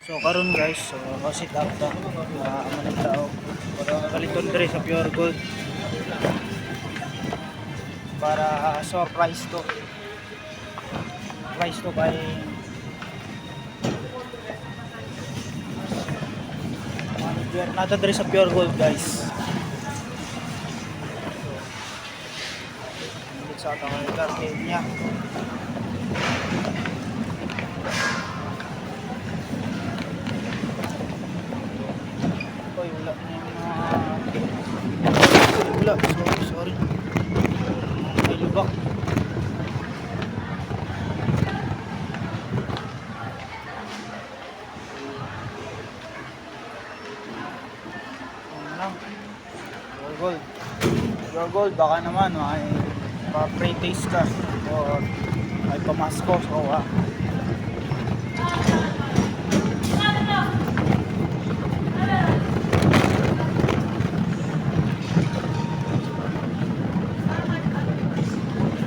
So karon guys, so sit up ta manag tao para kaliton dre sa Pure Gold para surprise to. Price to kay manager nata dre sa Pure Gold guys. Nandito sa atang garden niya. Wala na yung wala, sorry may lubak. Your gold baka naman may pa-pre-taste ka o may pamasko so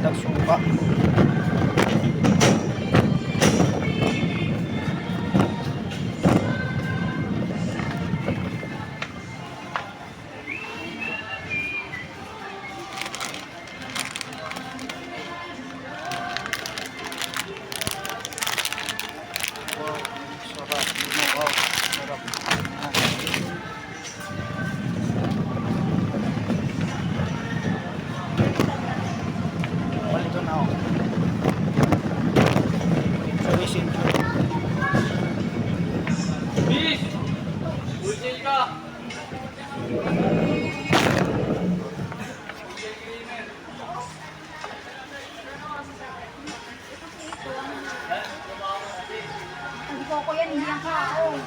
tagsuka. Ko yan, hindi ang kao.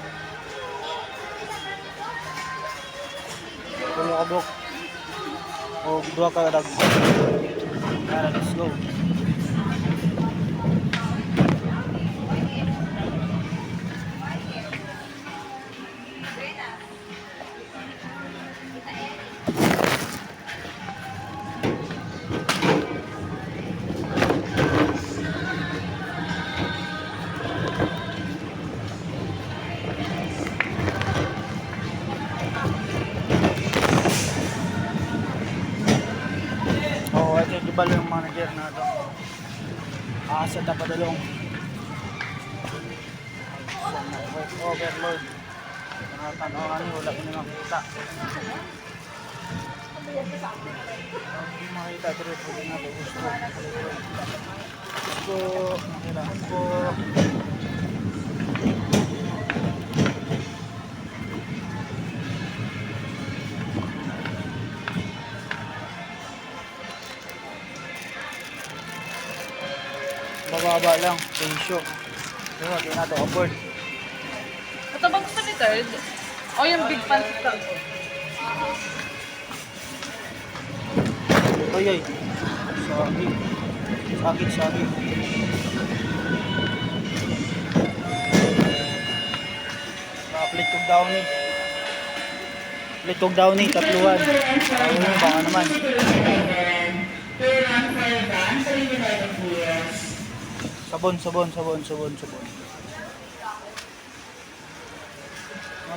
Tulo ka bro. O dua ka dag. Tara, let's go. Ito ba yung manager na ito? Sa tapadalong overload tanawan niyo wala ko na makita hindi makita pero pwede na ito gusto makita ko bababa lang, ratio. Yung hindi na ito upward. Ito ba gusto ni third? O yung big pan sa Ay. Sakit. Naka-plate kong down eh. Plate kong down eh, tatluhan. Ayun, baka naman. Sabon.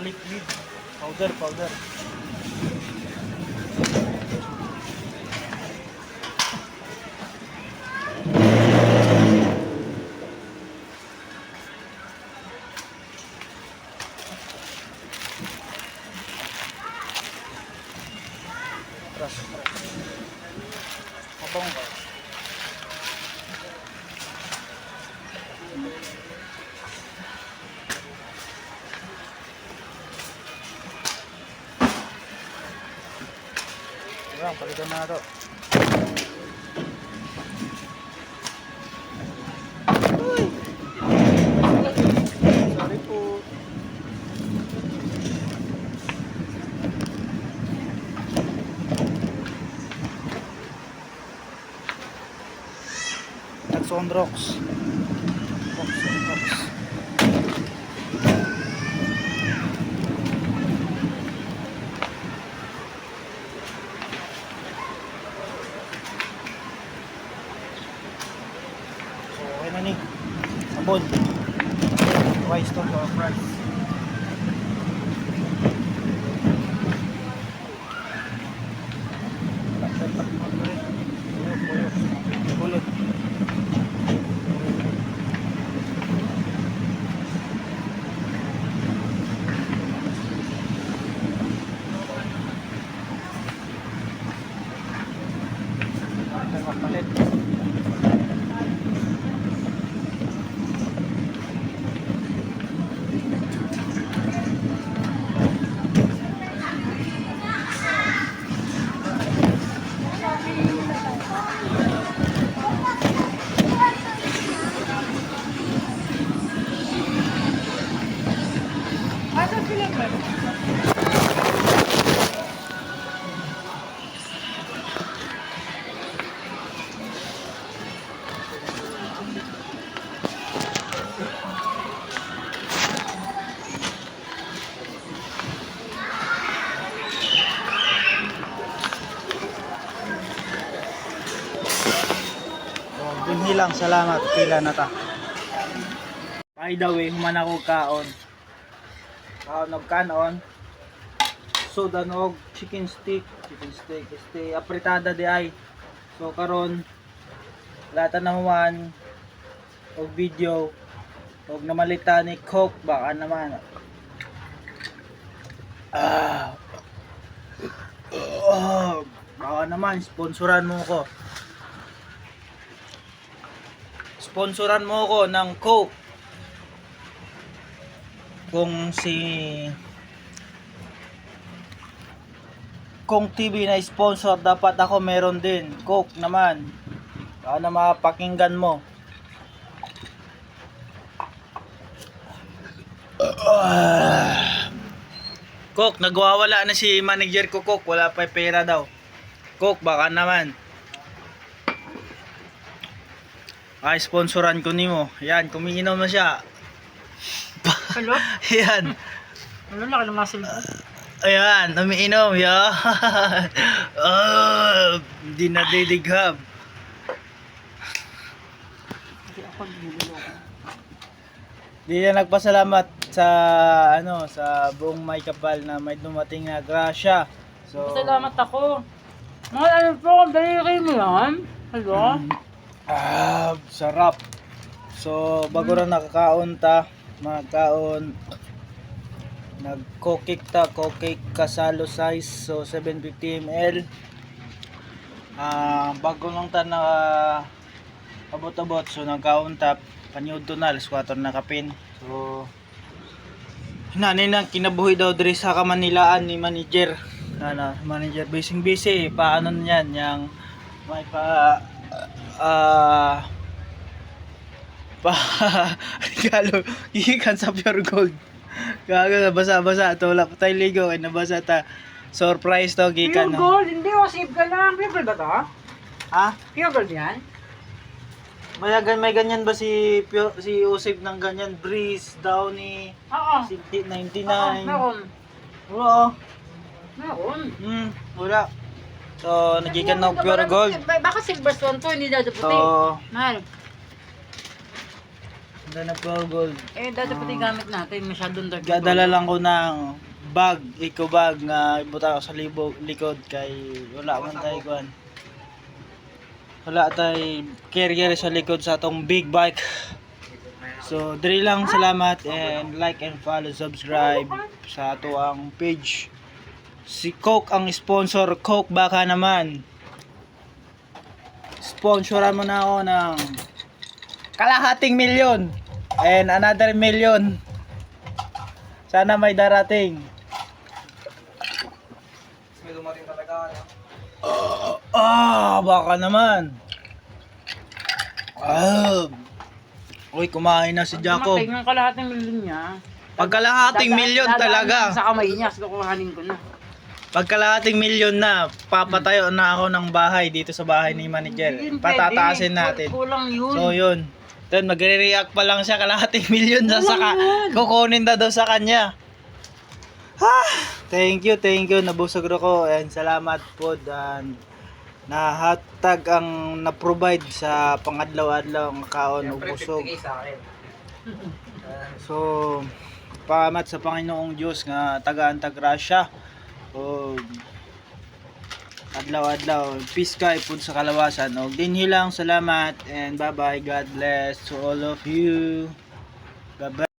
Liquid. Powder. Press. Mabang ba? Ayan, palitan na ito. Sorry po. Taxon rocks. Sabon. Twice to price. So, dinhi lang, salamat, pila na ta. By the way, human ako kaon. Kaon og kanon. Soda og chicken stick, este apretada di ay. So karon lata na human og video og namalita ni Coke baka naman. Baka naman sponsoran mo ko. Sponsoran mo ko ng Coke. Kung TV na sponsor, dapat ako meron din. Coke naman. Baka na mapakinggan mo. Coke, nagwawala na si manager ko, Coke. Wala pa pera daw. Coke, baka naman. Ay, sponsoran ko nimo. Yan, kumiinom na siya. Hello? Yan. Ano laki ng muscle mo? Ayan, umiinom. Yan. Hindi na didighab. Hindi ako nililo ko. Di na nagpasalamat sa sa buong may kapal na may dumating na grasya. So, Salamat ako. Mga ano po, daliri mo yan? Hello? sarap. So, bago na nakakaon ta, magkaon nag-cake ta, cake kasalo size, so 750 ml. Bago lang ta na abot-abot, so nagkaon ta panyud to na alas 4 na kapin. So hinanay na kinabuhi daw diri sa Kamanilaan ni manager. Manager busy paano niyan yang may regalo gikan sa Pure Gold. Gago na basa-basa to, wala pa tayo ligo kay nabasa ta. Surprise to gikan. Pure gold, hindi o, save ka lang. Pure gold ba to? Ha? Pure gold yan? May ganyan ba si Usip ng ganyan, Breeze, Downy, Oo. 99? Meron. Oo. Meron. Wala. So, nagikan na Pure Gold. Baka silver stone to, hindi dado puti. So, Mahal. ganda na Pure Gold. Dado puti gamit natin. Masyadong dark. Gadala lang ko ng bag, eco bag na ibuta ko sa likod kay wala man tayo kuan. Wala tayo carrier sa likod sa atong big bike. So, diri lang, salamat and like and follow, subscribe sa ato ang page. Si Coke ang sponsor, Coke baka naman. Sponsoran mo na ako ng kalahating milyon and another million. Sana may darating. May dumating talaga. Baka naman. Uy, kumain na si Jacob. Tingnan ko lahat ng milyon niya. Pagkalahating milyon talaga. Sa kamay niya, kukuhanin ko na. Pagkalahating milyon na, papatayo na ako ng bahay dito sa bahay ni manager. Patataasin natin. Kulang yun. So yun. Then magre-react pa lang siya kalahating milyon na saka kukunin na daw sa kanya. Thank you. Nabusog ko and salamat po and nahatag ang na-provide sa pangadlaw-adlaw ang kaon o busog. So, pamat sa Panginoong Diyos nga tagaan ta grasya. O adlaw-adlaw peace kay pud sa kalawasan. Og dinhi lang, salamat and bye-bye. God bless to all of you. Bye-bye.